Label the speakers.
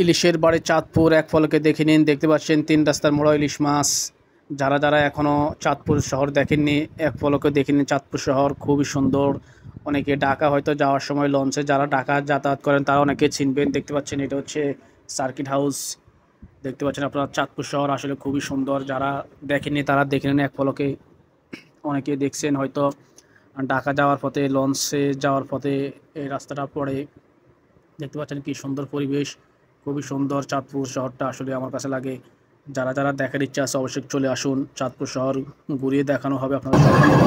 Speaker 1: ইলিশের বাড়ি চাঁদপুর এক পলকে দেখে নিন। দেখতে পাচ্ছেন ৩ রাস্তার মোড়া ইলিশ মাছ। যারা যারা এখনও চাঁদপুর শহর দেখেননি, এক পলকে দেখে নিন চাঁদপুর শহর খুবই সুন্দর। অনেকে ঢাকা হয়তো যাওয়ার সময় লঞ্চে যারা ঢাকা যাতায়াত করেন তারা অনেকে চিনবেন। দেখতে পাচ্ছেন এটা হচ্ছে সার্কিট হাউস। দেখতে পাচ্ছেন আপনারা চাঁদপুর শহর আসলে খুবই সুন্দর। যারা দেখেননি তারা দেখে নিন এক পলকে। অনেকে দেখছেন হয়তো ঢাকা যাওয়ার পথে, লঞ্চে যাওয়ার পথে এই রাস্তাটা পড়ে। দেখতে পাচ্ছেন কি সুন্দর পরিবেশ, খুবই সুন্দর চাঁদপুর শহরটা আসলে আমার কাছে লাগে। যারা যারা দেখার ইচ্ছা আছে অবশ্যই চলে আসুন, চাঁদপুর শহর ঘুরিয়ে দেখানো হবে আপনাদের সবাইকে।